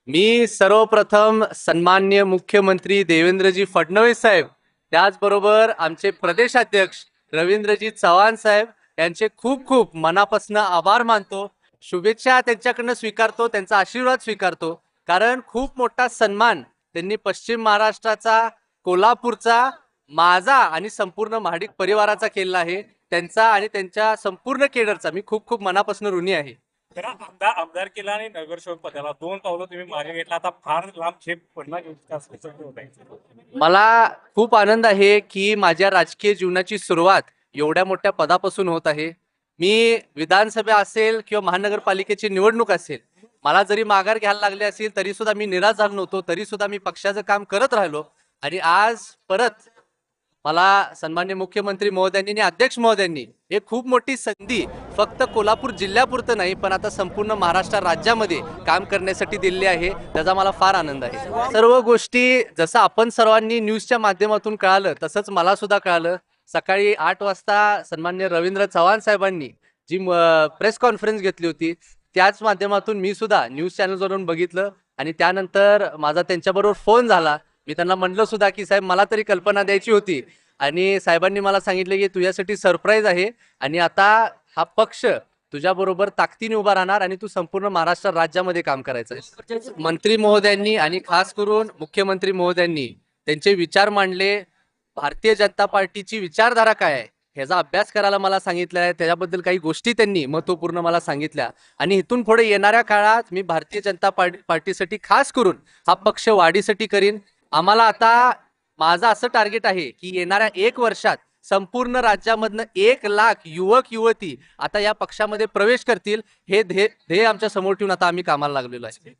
मी सर्वप्रथम सन्माननीय मुख्यमंत्री देवेंद्रजी फडणवीस साहेब, त्याचबरोबर आमचे प्रदेशाध्यक्ष रवींद्रजी चव्हाण साहेब यांचे खूप खूप मनापासून आभार मानतो. शुभेच्छा त्यांच्याकडनं स्वीकारतो, त्यांचा आशीर्वाद स्वीकारतो. कारण खूप मोठा सन्मान त्यांनी पश्चिम महाराष्ट्राचा, कोल्हापूरचा, माझा आणि संपूर्ण महाडिक परिवाराचा केला आहे. त्यांचा आणि त्यांच्या संपूर्ण केडरचा मी खूप खूप मनापासून ऋणी आहे. तर आमदारकीला आणि नगरसेवक पदाला 2 पावलं तुम्ही मागे घेतला. आता फार लांब झेप पडणार होत आहे. मला खूप आनंद आहे की माझ्या राजकीय जीवनाची सुरुवात एवढ्या मोठ्या पदापासून होत आहे. मी विधानसभा असेल किंवा महानगरपालिकेची निवडणूक असेल, मला जरी माघार घ्यायला लागली असेल तरी सुद्धा मी निराश झालो नव्हतो. तरी सुद्धा मी पक्षाचं काम करत राहिलो आणि आज परत मला सन्माननीय मुख्यमंत्री महोदयांनी आणि अध्यक्ष महोदयांनी एक खूप मोठी संधी फक्त कोल्हापूर जिल्ह्यापुरतं नाही पण आता संपूर्ण महाराष्ट्र राज्यामध्ये काम करण्यासाठी दिलेली आहे. त्याचा मला फार आनंद आहे. सर्व गोष्टी जसं आपण सर्वांनी न्यूजच्या माध्यमातून कळालं तसंच मला सुद्धा कळालं. सकाळी 8 वाजता सन्माननीय रवींद्र चव्हाण साहेबांनी जी प्रेस कॉन्फरन्स घेतली होती त्याच माध्यमातून मी सुद्धा न्यूज चॅनलवरून बघितलं आणि त्यानंतर माझा त्यांच्याबरोबर फोन झाला. मी त्यांना म्हटलं सुद्धा की साहेब मला तरी कल्पना द्यायची होती आणि साहेबांनी मला सांगितलं की तुझ्यासाठी सरप्राईज आहे आणि आता हा पक्ष तुझ्याबरोबर ताकदीने उभा राहणार आणि तू संपूर्ण महाराष्ट्र राज्यामध्ये काम करायचं आहे. मंत्री महोदयांनी आणि खास करून मुख्यमंत्री महोदयांनी त्यांचे विचार मांडले. भारतीय जनता पार्टीची विचारधारा काय आहे ह्याचा अभ्यास करायला मला सांगितलं आहे. त्याच्याबद्दल काही गोष्टी त्यांनी महत्त्वपूर्ण मला सांगितल्या आणि इथून पुढे येणाऱ्या काळात मी भारतीय जनता पार्टीसाठी खास करून हा पक्ष वाढीसाठी करीन. आम्हाला आता माझं असं टार्गेट आहे की येणाऱ्या 1 वर्षात संपूर्ण राज्यामधनं 1 लाख युवक युवती आता या पक्षामध्ये प्रवेश करतील. हे ध्येय आमच्या समोर ठेवून आता आम्ही कामाला लागलेलो आहे.